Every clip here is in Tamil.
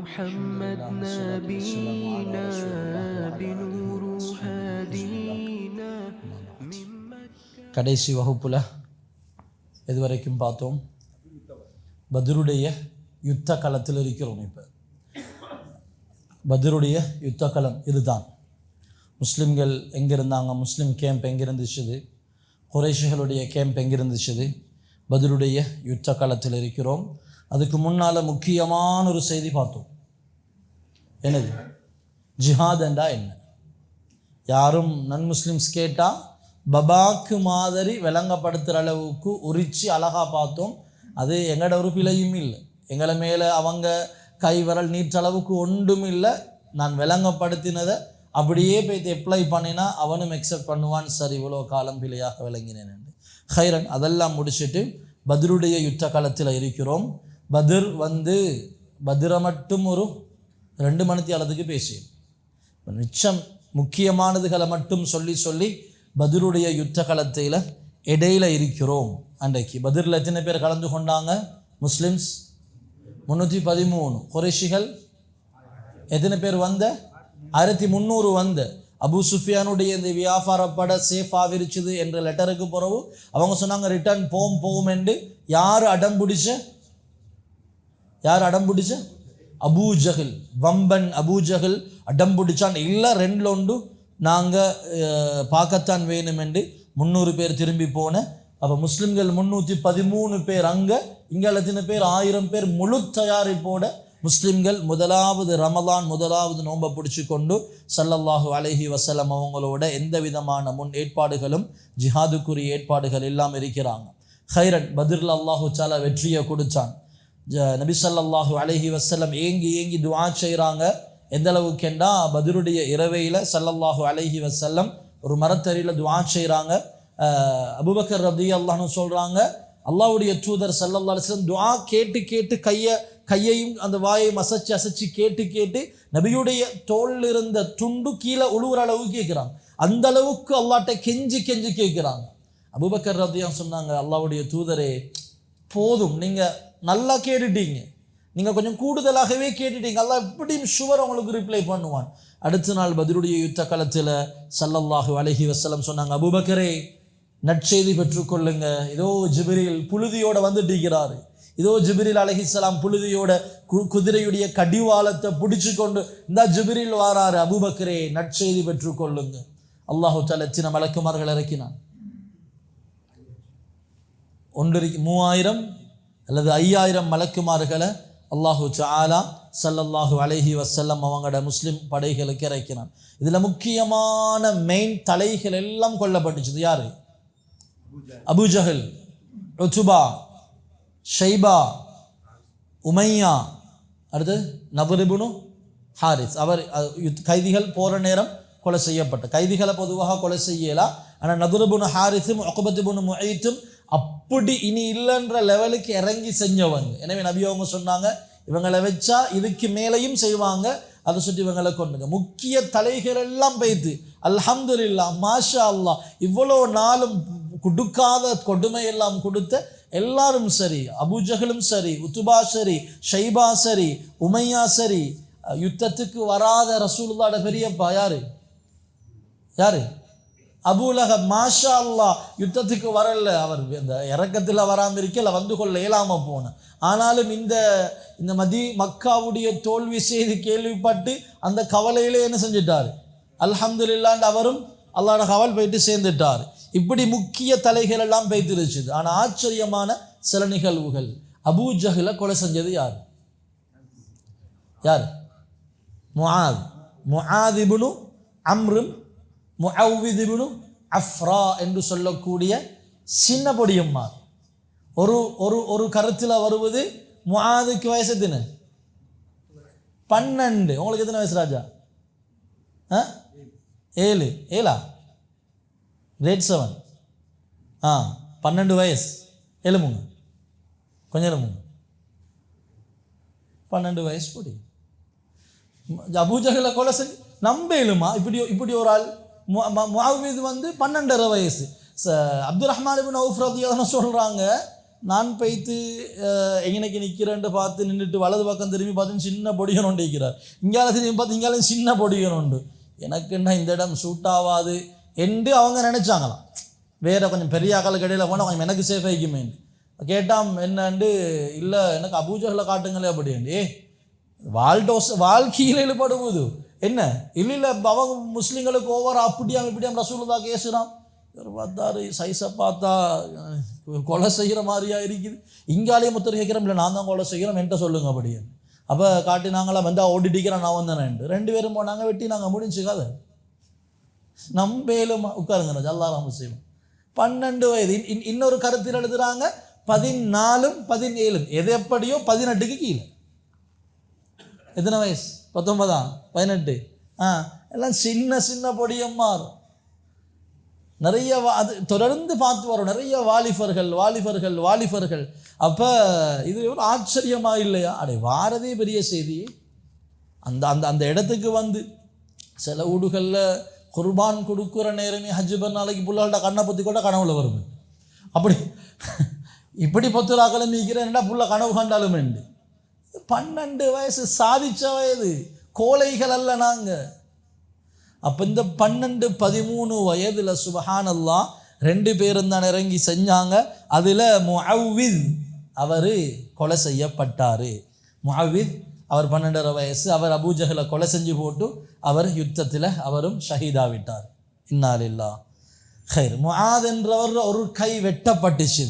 محمد نبينا بنور هدينا கடைசி வகுப்புல இதுவரைக்கும் பார்த்தோம் பத்ருடைய யுத்த களத்தில் இருக்கிறோம். இப்போ பத்ருடைய யுத்த களம் இதுதான். முஸ்லிம்கள் எங்கே இருந்தாங்க, முஸ்லீம் கேம்ப் எங்கே இருந்துச்சு, குறைஷிகளுடைய கேம்ப் எங்கே இருந்துச்சு, பத்ருடைய யுத்த களத்தில் இருக்கிறோம். அதுக்கு முன்னால் முக்கியமான ஒரு செய்தி பார்த்தோம். என்னது? ஜிஹாத் என்றா என்ன? யாரும் நன் முஸ்லிம்ஸ் கேட்டால் பபாக்கு மாதிரி விளங்கப்படுத்துகிற அளவுக்கு உரிச்சு அழகாக பார்த்தோம். அது எங்களோட ஒரு பிழையும் இல்லை, எங்களை மேலே அவங்க கை விரல் நீற்றளவுக்கு ஒன்றும் இல்லை. நான் விளங்கப்படுத்தினதை அப்படியே போய் அப்ளை பண்ணினா அவனும் எக்ஸெப்ட் பண்ணுவான். சரி, இவ்வளோ காலம் பிழையாக விளங்கினேன் என்று. ஹைரன் அதெல்லாம் முடிச்சுட்டு பத்ருடைய யுத்த காலத்தில் இருக்கிறோம். பத்ரை மட்டும் ஒரு 2 மணித்தியாலத்துக்கு பேசி மிச்சம் முக்கியமானதுகளை மட்டும் சொல்லி பத்ருடைய யுத்த காலத்தில் இடையில இருக்கிறோம். அன்றைக்கு பத்ரில் எத்தனை பேர் கலந்து கொண்டாங்க? முஸ்லிம்ஸ் 313. குறைஷிகள் எத்தனை பேர் வந்த? 1300 வந்த. அபு சுஃபியானுடைய இந்த வியாபாரப்பட சேஃப் ஆகிருச்சுது என்ற லெட்டருக்கு பிறகு அவங்க சொன்னாங்க ரிட்டர்ன் போவோம் என்று. யார் அடம் பிடிச்ச? அபூஜஹில், வம்பன் அபூஜஹில் அடம் பிடிச்சான். இல்லை 2ல் ஒன்று நாங்கள் பார்க்கத்தான் வேணும் என்று 300 பேர் திரும்பி போன. அப்போ முஸ்லிம்கள் 313 பேர் அங்கே, இங்கே எத்தனை பேர்? 1000 பேர் முழு தயாரிப்போட முஸ்லிம்கள் முதலாவது ரமலான் முதலாவது நோன்பை பிடிச்சி கொண்டு ஸல்லல்லாஹு அலைஹி வஸல்லம் அவங்களோட எந்த விதமான முன் ஏற்பாடுகளும் ஜிஹாதுக்குரிய ஏற்பாடுகள் எல்லாம் இருக்கிறாங்க. ஹைரன் பத்ரில் அல்லாஹு தஆலா வெற்றியை கொடுத்தான். நபி ஸல்லல்லாஹு அலைஹி வஸல்லம் ஏங்கி துஆ செய்கிறாங்க. எந்த அளவுக்குண்டா பத்ருடைய இரவையில் ஸல்லல்லாஹு அலைஹி வஸல்லம் ஒரு மரத்தடியில் துஆ செய்கிறாங்க. அபூபக்கர் ரலியல்லாஹு அன்ஹு சொல்கிறாங்க, அல்லாஹ்வுடைய தூதர் ஸல்லல்லாஹு அலைஹி வஸல்லம் துஆ கேட்டு கையையும் அந்த வாயை அசைச்சு கேட்டு நபியுடைய தோளில் இருந்த துண்டு கீழே உழுவுற அளவுக்கு கேட்குறாங்க. அந்த அளவுக்கு அல்லாஹ்ட்ட கெஞ்சி கேட்குறாங்க. அபூபக்கர் ரலியல்லாஹு சொன்னாங்க, அல்லாஹ்வுடைய தூதரே போதும், நீங்கள் நல்லா கேட்டுட்டீங்க, நீங்கள் கொஞ்சம் கூடுதலாகவே கேட்டுட்டீங்க, அல்லாஹ் எப்படியும் ஷுவர் உங்களுக்கு ரிப்ளை பண்ணுவான். அடுத்த நாள் பத்ருடைய யுத்த காலத்தில் ஸல்லல்லாஹு அலைஹி வஸல்லம் சொன்னாங்க, அபூபக்கரே நற்செய்தி பெற்றுக்கொள்ளுங்க, இதோ ஜிப்ரீல் புழுதியோட வந்துட்டிருக்கிறாரு, இதோ ஜிப்ரீல் அலைஹிஸ்ஸலாம் புழுதியோட குதிரையுடைய கடிவாளத்தை பிடிச்சு கொண்டு இந்த ஜிப்ரீல் வாராரு, அபூபக்கரே நற்செய்தி பெற்றுக்கொள்ளுங்க. அல்லாஹு தஆலா எத்தனை மலக்குமார்கள் இறக்கினான்? 3000 அல்லது 5000 மலக்குமார்களை அல்லாஹு தஆலா ஸல்லல்லாஹு அலைஹி வஸல்லம் அவங்களோட முஸ்லிம் படைகளுக்கு இறக்கினான். இதில் முக்கியமான மெயின் தலைகள் எல்லாம் கொல்லப்பட்டுச்சு. யாரு? அபூஜஹல், உத்பா, ஷைபா, உமையா, அடுத்து நத்ர் இப்னு ஹாரிஸ். அவர் கைதிகள் போகிற நேரம் கொலை செய்யப்பட்ட கைதிகளை பொதுவாக கொலை செய்யலாம். ஆனால் நத்ர் இப்னு ஹாரிஸும் உக்பத் இப்னு முஐத்தும் அப்படி இனி இல்லைன்ற லெவலுக்கு இறங்கி செஞ்சவங்க. எனவே நபி அவங்க சொன்னாங்க, இவங்களை வச்சா இதுக்கு மேலையும் செய்வாங்க, அதை சுற்றி இவங்களை கொண்டுங்க. முக்கிய தலைகள் எல்லாம் பேய்த்து அல்ஹம்துலில்லாஹ் மாஷா அல்லாஹ் இவ்வளோ நாளும் கொடுக்காத கொடுமையெல்லாம் கொடுத்த எல்லாரும் சரி, அபூஜஹலும் சரி, உத்பா சரி, ஷைபா சரி, உமையா சரி, யுத்தத்துக்கு வராத ரசூலுல்லாஹ்வோட பெரியப்பா யாரு? அபூலஹப். மாஷா அல்லாஹ் யுத்தத்துக்கு வரல, அவர் இந்த இறக்கத்தில் வராமல் இருக்கல, வந்து கொள்ள இயலாமல் போன. ஆனாலும் இந்த மக்காவுடைய தோல்வி செய்தி கேள்விப்பட்டு அந்த கவலையிலே என்ன செஞ்சிட்டார்? அல்ஹம்துலில்லாஹ் அவரும் அல்லாஹ்வோட கவல் போயிட்டு சேர்ந்துட்டார். இப்படி முக்கிய தலைகள் எல்லாம் பேய்த்திருச்சு. ஆனால் ஆச்சரியமான சில நிகழ்வுகள். அபூஜஹலை கொலை செஞ்சது யார்? முஆத் இப்னு அம்ர் முஅவ்வித் இப்னு அஃப்ரா என்று சொல்லக்கூடிய சின்ன பொடியம்மா. ஒரு கருத்தில் வருவது முஆதுக்கு வயசு எத்தனை? 12. உங்களுக்கு எத்தனை வயசு ராஜா? 7 கிரேட் 7. 12 வயசு. எழுமுங்க, கொஞ்சம் எழுமுங்க. 12 வயசு பொடி. அபூஜஹலை கொலை செஞ்சு நம்ப எழுமா? இப்படி ஒரு ஆள். முஅவ்வித் 12.5 வயசு. அப்துர் ரஹ்மான் இப்னு அவுஃப் ரலியல்லாஹு அன்ஹு சொல்கிறாங்க, நான் போய்த்து எங்கனைக்கு நிற்கிறேன்ட்டு பார்த்து நின்றுட்டு வலது பக்கம் திரும்பி பார்த்து சின்ன பொடியன் ஒன்று இருக்கிறார், இங்கால திரும்பி பார்த்து இங்காலும் சின்ன பொடியன் உண்டு. எனக்குன்னா இந்த இடம் சூட் ஆகாது என்று அவங்க நினச்சாங்களாம். வேறு கொஞ்சம் பெரிய ஆக்கள் கடையில் போனால் கொஞ்சம் எனக்கு சேஃப் ஆகிக்குமேன்னு கேட்டால் என்னண்டு, இல்லை எனக்கு அபூஜஹலை காட்டுங்களே அப்படின்ட்டு. வாழ்க்கையில் ஈடுபடுவது என்ன இல்லை அவங்க முஸ்லீம்களுக்கு ஓவர் அப்படியாம் இப்படியாம் ரசூலுல்லாஹ் கேசுகிறான். இவர் பார்த்தாரு, சைஸை பார்த்தா கொலை செய்கிற மாதிரியா இருக்குது. இங்காலேயே முத்தர் கேட்குறோம், இல்லை நான் தான் கொலை செய்கிறோம் என்கிட்ட சொல்லுங்க அப்படின்னு. அப்போ காட்டினாங்களாம், வந்தால் ஓடிட்டிக்கிறேன் நான் வந்தேன்ட்டு. 2 பேரும் போனாங்க, வெட்டி நாங்கள் முடிஞ்சுக்காத நம்பேலும் உட்காருங்க அல்லாஹ் செய்வோம். 12 வயது. இன்னொரு கருத்தில் எழுதுகிறாங்க 14 17 எது எப்படியோ 18க்கு கீழே. எத்தனை வயசு? 19 18 எல்லாம் சின்ன சின்ன பொடியம் மாறும். நிறைய அது தொடர்ந்து பார்த்து வரும், நிறைய வாலிபர்கள். அப்போ இது ஒரு ஆச்சரியமாக இல்லையா? அடே வாரதே பெரிய செய்தி. அந்த அந்த அந்த இடத்துக்கு வந்து சில வீடுகளில் குர்பான் கொடுக்குற நேரமே ஹஜ் நாளைக்கு புள்ளாள்கிட்ட கண்ணை பற்றி கூட கனவுல வரும். அப்படி இப்படி பொத்துலாக்களும் நிற்கிறேன்டா புள்ள கனவு கண்டாலும் உண்டு. 12 வயசு சாதிச்ச வயது, கோழைகள் அல்ல நாங்கள். அப்போ இந்த 12 13 வயதில் சுபஹானல்லாஹ் 2 பேரும் தான் இறங்கி செஞ்சாங்க. அதில் முஅவ்வித் அவர் கொலை செய்யப்பட்டார். முஅவ்வித் அவர் 12 வயசு, அவர் அபூஜஹலை கொலை செஞ்சு போட்டு அவர் யுத்தத்தில் அவரும் ஷஹீதாவிட்டார். இன்னா லில்லாஹ். ஹைர். முஆத் என்றவர் ஒரு கை வெட்டப்பட்டுச்சு.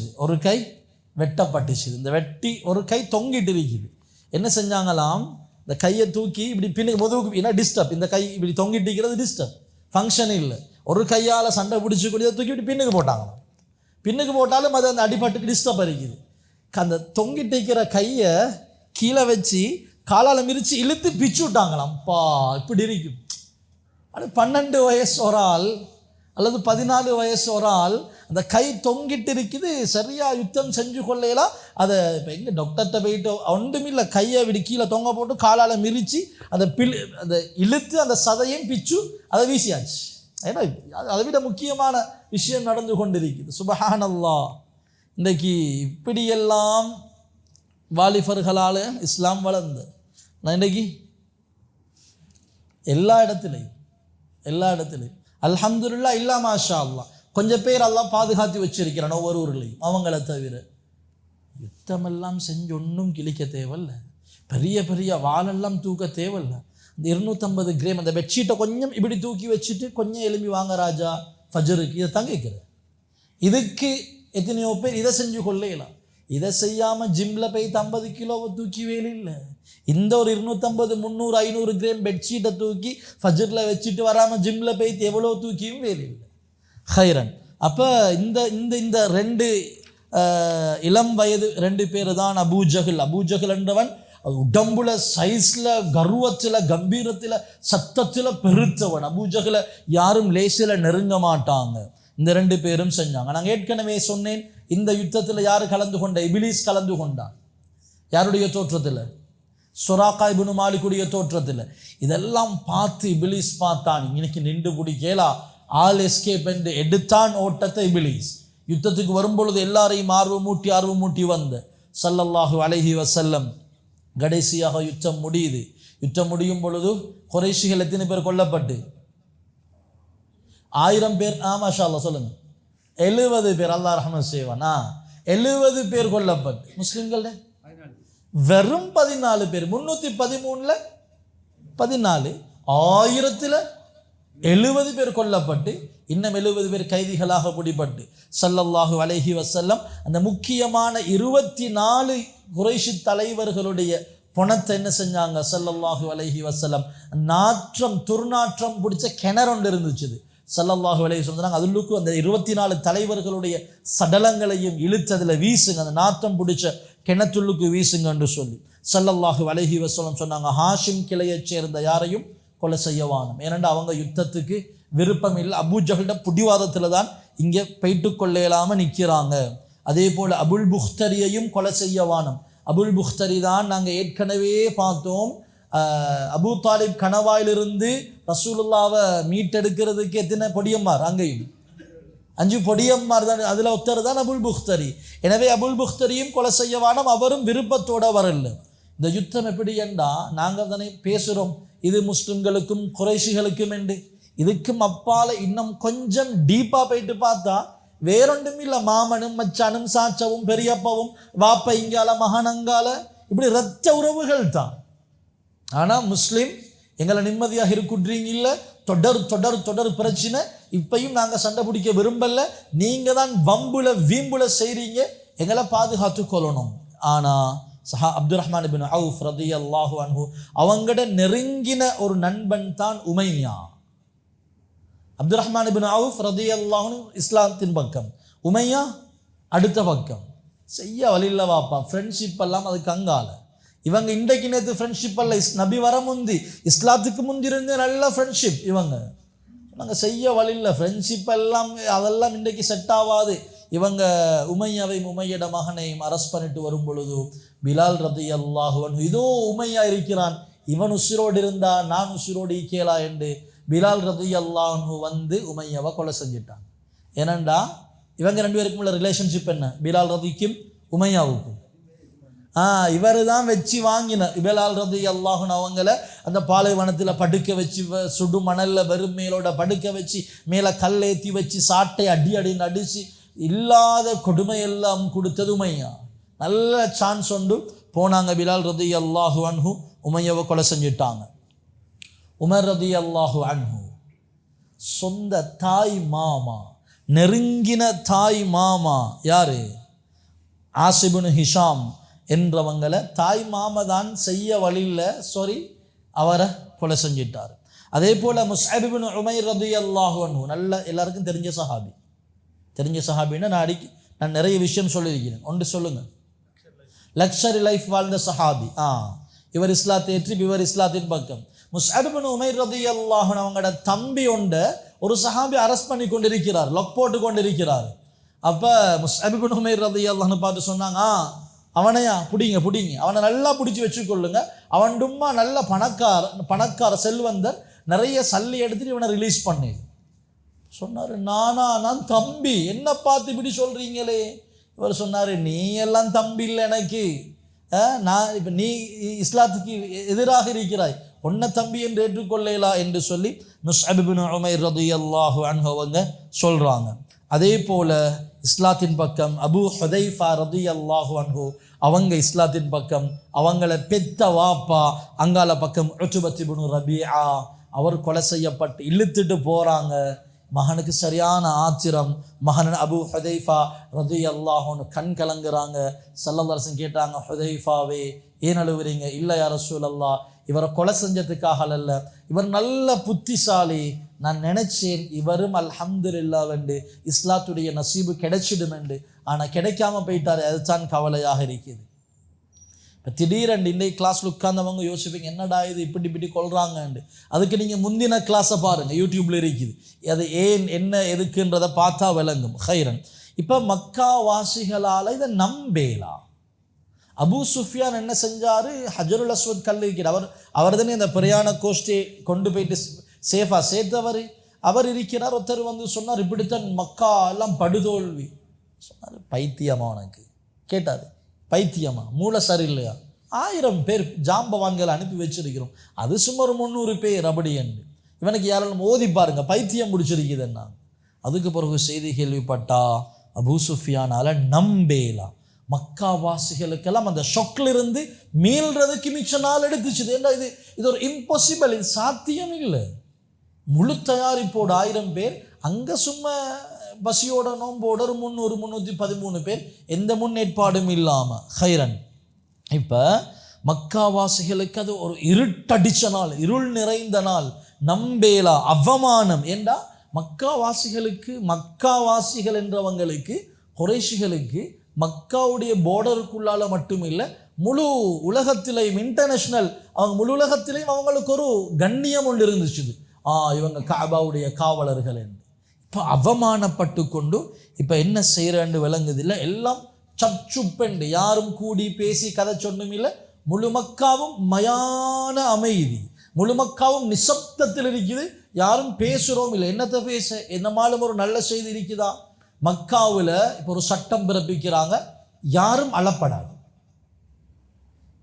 இந்த வெட்டி ஒரு கை தொங்கிட்டு இருக்குது. என்ன செஞ்சாங்களாம், இந்த கையை தூக்கி இப்படி பின்னுக்கு முதுகுக்கு, ஏன்னா டிஸ்டர்ப், இந்த கை இப்படி தொங்கிட்டு இருக்கிறது டிஸ்டர்ப், ஃபங்க்ஷன் இல்லை. ஒரு கையால் சண்டை பிடிச்சிக்கூடிய தூக்கி இப்படி பின்னுக்கு போட்டாங்களாம். பின்னுக்கு போட்டாலும் அது அந்த அடிபட்டுக்கு டிஸ்டர்ப் இருக்குது. அந்த தொங்கிட்டு இருக்கிற கையை கீழே வச்சு காலால் மிரித்து இழுத்து பிச்சு விட்டாங்களாம். இப்படி இருக்கும். அது 12 வயசு ஒரு ஆள் அல்லது 14 வயசு ஒரு ஆள், அந்த கை தொங்கிட்டு இருக்குது. சரியாக யுத்தம் செஞ்சு கொள்ளையெல்லாம் அதை இப்போ எங்கே டாக்டர்கிட்ட போயிட்டு ஒன்றுமில்லை, கையை விட கீழே தொங்க போட்டு காலால் மிரித்து அந்த இழுத்து அந்த சதையும் பிச்சு அதை வீசியாச்சு. ஏன்னா அதை விட முக்கியமான விஷயம் நடந்து கொண்டிருக்குது. சுபஹானல்லாஹ். இன்றைக்கு இப்படியெல்லாம் வாலிபர்களால் இஸ்லாம் வளர்ந்து, நான் இன்றைக்கி எல்லா இடத்துலையும் அல்ஹம்துலில்லாஹ் இல்லா மாஷா அல்லாஹ் கொஞ்சம் பேர் எல்லாம் பாதுகாத்து வச்சிருக்கிறான் ஒவ்வொரு ஊர்களையும். அவங்கள தவிர யுத்தமெல்லாம் செஞ்சு ஒன்றும் கிழிக்க தேவையில்லை, பெரிய பெரிய வாளெல்லாம் தூக்க தேவையில்லை. இந்த 250 கிராம் அந்த பெட்ஷீட்டை கொஞ்சம் இப்படி தூக்கி வச்சுட்டு கொஞ்சம் எலும்பி வாங்க ராஜா ஃபஜருக்கு, இதை தான் கேட்குறேன். இதுக்கு எத்தனையோ பேர் இதை செஞ்சு கொள்ளையலாம். இதை செய்யாமல் ஜிம்மில் போய் 50 கிலோவை தூக்கி வேலை இல்லை. இந்த ஒரு 250 300 500 கிராம் பெட்ஷீட்டை தூக்கி ஃபஜரில் வச்சுட்டு வராமல் ஜிம்மில் போய் எவ்வளோ தூக்கியும் வேலை இல்லை. ஹைரன். அப்போ இந்த இந்த இந்த 2 இளம் வயது 2 பேர் தான் அபூஜஹல் என்றவன் உடம்புல சைஸில் கர்வத்தில் கம்பீரத்தில் சத்தத்தில் பெருத்தவன். அபூஜஹலை யாரும் லேசில் நெருங்க மாட்டாங்க. இந்த 2 பேரும் செஞ்சாங்க. நான் ஏற்கனவே சொன்னேன், இந்த யுத்தத்தில் யார் கலந்து கொண்ட? இபிலிஸ் கலந்து கொண்டான். யாருடைய தோற்றத்தில்? சுராக்கா இப்னு மாலிக்குடைய தோற்றத்தில். இதெல்லாம் பார்த்து இபிலிஸ் பார்த்தான், இன்னைக்கு நின்று பிடிக்கலா, ஆல் எஸ்கேப் என்று எடுத்தான் ஓட்டத்தை இபிலிஸ். யுத்தத்துக்கு வரும்பொழுது எல்லாரையும் ஆர்வம் மூட்டி வந்த ஸல்லல்லாஹு அலைஹி வஸல்லம் கடைசியாக யுத்தம் முடியுது. யுத்தம் முடியும் பொழுது குறைஷிகள் எத்தனை பேர் கொல்லப்பட்டு? 1000 பேர். மாஷா அல்லாஹ் சொல்லுங்க. 70 பேர். அல்லாஹ் ரஹ்மத் செய்வானா. 70 பேர் கொல்லப்பட்டு. முஸ்லிம்கள் வெறும் 14 பேர். 313 14, 1000 70 பேர் கொல்லப்பட்டு இன்னும் 70 பேர் கைதிகளாக பிடிபட்டு ஸல்லல்லாஹு அலைஹி வஸல்லம் அந்த முக்கியமான 24 குறைஷி தலைவர்களுடைய பணத்தை என்ன செஞ்சாங்க? ஸல்லல்லாஹு அலைஹி வஸல்லம் துர்நாற்றம் பிடிச்ச கிணறு ஒன்று இருந்துச்சு. ஸல்லல்லாஹு அலைஹி வஸல்லம் அதுக்கு அந்த 24 தலைவர்களுடைய சடலங்களையும் இழுத்ததில் வீசுங்க, அந்த நாற்றம் பிடிச்ச கிணத்துள்ளுக்கு வீசுங்க என்று சொல்லி ஸல்லல்லாஹு அலைஹி வஸல்லம் சொன்னாங்க. ஹாஷிம் கிளையைச் சேர்ந்த யாரையும் கொலை செய்யவானும். ஏனென்றால் அவங்க யுத்தத்துக்கு விருப்பம் இல்லை. அபூஜஹல்ட புடிவாதத்தில் தான் இங்கே போயிட்டு கொள்ளையில்லாமல் நிற்கிறாங்க. அதே போல் அபுல் புக்தரியையும் கொலை செய்யவானும். அபுல் புக்தரி தான் நாங்கள் ஏற்கனவே பார்த்தோம், அபூ தாலிப் கணவாயிலிருந்து ரசூலுல்லாவை மீட்டெடுக்கிறதுக்கு எத்தனை பொடியம்மார் அங்கேயும் 5 பொடியம்மார் தான், அதில் ஒருத்தர் தான் அபுல் புக்தரி. எனவே அபுல் புக்தரியும் கொலை செய்யவானம், அவரும் விருப்பத்தோட வரல. இந்த யுத்தம் எப்படி என்றா, நாங்கள் தானே பேசுகிறோம் இது முஸ்லிம்களுக்கும் குறைஷிகளுக்கும் என்று. இதுக்கும் அப்பால இன்னும் கொஞ்சம் டீப்பாக போயிட்டு பார்த்தா வேறொன்றும் இல்லை. மாமனும் மச்சானும் சாச்சவும் பெரியப்பாவும் வாப்ப இங்கால மகனங்கால இப்படி இரத்த உறவுகள் தான். ஆனால் முஸ்லீம் எங்களை நிம்மதியாக இருக்குன்றீங்க இல்லை, தொடர் தொடர் தொடர் பிரச்சனை. இப்பையும் நாங்கள் சண்டை பிடிக்க விரும்பல, நீங்கள் தான் வம்புல வீம்புல செய்கிறீங்க, எங்களை பாதுகாத்து கொள்ளணும். ஆனால் அப்துல் ரஹ்மான் இப்னு அவுஃப் ரலியல்லாஹு அன்ஹு அவங்கட நெருங்கின ஒரு நண்பன் தான் உமையா. அப்துல் ரஹ்மான் இப்னு அவுஃப் ரலியல்லாஹு அன்ஹு இஸ்லாத்தின் பக்கம், உமையா அடுத்த பக்கம். செய்ய வழியில்ல வாப்பா, ஃப்ரெண்ட்ஷிப் எல்லாம் அதுக்கு அங்கால. இவங்க இன்றைக்கு நேற்று ஃப்ரெண்ட்ஷிப் அல்ல, நபி வர முந்தி இஸ்லாத்துக்கு முந்தி இருந்த நல்ல ஃப்ரெண்ட்ஷிப். இவங்க நாங்கள் செய்ய வழியில்ல, ஃப்ரெண்ட்ஷிப் எல்லாம் அதெல்லாம் இன்றைக்கு செட் ஆகாது. இவங்க உமையாவையும் உமையிட மகனையும் அரெஸ்ட் பண்ணிட்டு வரும் பொழுது பிலால் ரலியல்லாஹு அன்ஹு, இதோ உமையா இருக்கிறான், இவன் உசிரோடு இருந்தா நான் உசிரோடு ஈக்கேலா என்று பிலால் ரலியல்லாஹு அன்ஹு வந்து உமையாவை கொலை செஞ்சிட்டாங்க. ஏனண்டா இவங்க 2 பேருக்கும் உள்ள ரிலேஷன்ஷிப் என்ன, பிலால் ரதிக்கும் உமையாவுக்கும். இவர் தான் வச்சு வாங்கின பிலால் ரலியல்லாஹு அன்ஹு அவங்கள அந்த பாலைவனத்தில் படுக்க வச்சு, சுடு மணலில் வெறும் மேலோட படுக்க வச்சு, மேலே கல்லேற்றி வச்சு, சாட்டை அடி அடின்னு அடித்து இல்லாத கொடுமையெல்லாம் கொடுத்தது உமையா. நல்ல சான்ஸ் உண்டு போனாங்க. பிலால் ரலியல்லாஹு அன்ஹு உமையாவை கொலை செஞ்சிட்டாங்க. உமர் ரலியல்லாஹு அன்ஹு சொந்த தாய் மாமா, நெருங்கின தாய் மாமா யாரு, ஆசிபுன் ஹிஷாம் என்றவங்களை தாய் மாமா தான் செய்ய வழியில் அவரை கொலை செஞ்சிட்டார். அதே போல் முஸ்அப் இப்னு உமைர் ரலியல்லாஹு அன்ஹு நல்ல எல்லாருக்கும் தெரிஞ்ச சஹாபி. தெரிஞ்ச சஹாபின்னா நான் நிறைய விஷயம் சொல்லியிருக்கிறேன். ஒன்று சொல்லுங்கள், லக்ஸரி லைஃப் வாழ்ந்த சஹாபி. இவர் இஸ்லாத்தை ஏற்றி இவர் இஸ்லாத்தின் பக்கம். முஸ்அப் இப்னு உமைர் ரலியல்லாஹு அன்ஹு அவங்களோட தம்பி ஒரு சஹாபி அரெஸ்ட் பண்ணி கொண்டிருக்கிறார், லொக் போட்டு கொண்டிருக்கிறார். அப்போ முஸ்அப் இப்னு உமைர் ரலியல்லாஹு அன்ஹு பார்த்து சொன்னாங்க, அவனையா பிடிங்க, அவனை நல்லா பிடிச்சி வச்சுக்கொள்ளுங்க, அவன் சும்மா நல்ல பணக்கார செல்வந்தர், நிறைய சல்லி எடுத்துட்டு இவனை ரிலீஸ் பண்ணி சொன்னார். நான் தம்பி, என்ன பார்த்து இப்படி சொல்கிறீங்களே? இவர் சொன்னார், நீ எல்லாம் தம்பி இல்லை எனக்கு, நான் இப்போ நீ இஸ்லாத்துக்கு எதிராக இருக்கிறாய், உன்னை தம்பி என்று ஏற்றுக்கொள்ளலா என்று சொல்லி முஸ்அப் இப்னு உமைர் ரலியல்லாஹு அன்ஹு அவங்க சொல்கிறாங்க. அதே போல் இஸ்லாத்தின் பக்கம் அபூ ஹுதைஃபா ரலியல்லாஹு அன்ஹு அவங்க இஸ்லாத்தின் பக்கம், அவங்கள பெத்த வாப்பா அங்கால பக்கம் உத்பத் இப்னு ரபீஆ அவர் கொலை செய்யப்பட்டு இழுத்துட்டு போகிறாங்க. மகனுக்கு சரியான ஆத்திரம். மகன் அபூ ஹுதைஃபா ரலியல்லாஹு அன்ஹு கண் கலங்குறாங்க. ஸல்லல்லாஹு அலைஹி வஸல்லம் கேட்டாங்க, ஹுதைஃபாவே ஏன் அழுவுறீங்க? இல்லை யா ரசூலல்லாஹ், இவரை கொலை செஞ்சதுக்காக அல்ல, இவர் நல்ல புத்திசாலி, நான் நினைச்சேன் இவரும் அல்ஹம்துலில்லாஹ் என்று இஸ்லாத்துடைய நசீபு கிடைச்சிடும் என்று, ஆனால் கிடைக்காம போயிட்டார், அதுதான் கவலையாக இருக்குது. இப்போ திடீரென்று இன்றைக்கு கிளாஸில் உட்கார்ந்தவங்க யோசிப்பீங்க, என்னடா இது இப்படி கொள்கிறாங்கண்டு. அதுக்கு நீங்கள் முந்தின கிளாஸை பாருங்கள், யூடியூப்பில் இருக்குது. அது ஏன் என்ன எதுக்குன்றதை பார்த்தா விளங்கும். ஹைரன், இப்போ மக்கா வாசிகளால் இதை நம்பேலா. அபூ சுஃபியான் என்ன செஞ்சார், ஹஜருல் அஸ்வத் கல் இருக்கிறார், அவர் தானே இந்த பிரயாண கோஷ்டியை கொண்டு போயிட்டு சேஃபாக சேர்த்தவர். அவர் இருக்கிறார். ஒருத்தர் வந்து சொன்னார், இப்படித்தான் மக்கா எல்லாம் படுதோல்வி. சொன்னார், பைத்தியமா உனக்கு? கேட்டார், பைத்தியமா, மூளை சரியில்லையா? 1000 பேர் ஜாம்பவான்களை அனுப்பி வச்சிருக்கிறோம், அது சுமார் 300 பேர் அப்படி என்று. இவனுக்கு யாராலும் ஓதி பாருங்க, பைத்தியம் முடிச்சிருக்குதுன்னா. அதுக்கு பிறகு செய்தி கேள்விப்பட்டா அபூ சுஃபியானால நம்பேலா. மக்கா வாசிகளுக்கெல்லாம் அந்த ஷொக்கில் இருந்து மீள்றதுக்கு மிச்ச நாள் எடுத்துச்சு. ஏன்னா இது ஒரு இம்பாசிபிள், இது சாத்தியம் இல்லை. முழு தயாரிப்போட 1000 பேர் அங்கே சும்மா பசியோட நோம்போட ஒரு 300-313 பேர், எந்த முன்னேற்பாடும் இல்லாமல். ஹைரன், இப்போ மக்காவாசிகளுக்கு அது ஒரு இருட்டடிச்ச நாள், இருள் நிறைந்த நாள், நம்பேலா, அவமானம். ஏண்டா மக்காவாசிகள் என்றவங்களுக்கு, குறைஷிகளுக்கு மக்காவுடைய பார்டருக்குள்ளால மட்டும் இல்லை, முழு உலகத்திலையும் இன்டர்நேஷ்னல், அவங்க முழு உலகத்திலையும் அவங்களுக்கு ஒரு கண்ணியம் ஒன்று இருந்துச்சு. இவங்க காபாவுடைய காவலர்கள் என்று. இப்போ அவமானப்பட்டு கொண்டு இப்போ என்ன செய்கிறேன்னு விளங்குதில்லை. எல்லாம் சப்சுப்பெண்டு, யாரும் கூடி பேசி கதை சொன்னும் இல்லை. முழு மக்காவும் மயான அமைதி, முழு மக்காவும் நிசப்தத்தில் இருக்குது, யாரும் பேசுகிறோம் இல்லை. என்னத்தை பேச? என்னமாலும் ஒரு நல்ல செய்தி இருக்குதா? மக்காவில் இப்போ ஒரு சட்டம் பிறப்பிக்கிறாங்க, யாரும் அழப்படாது.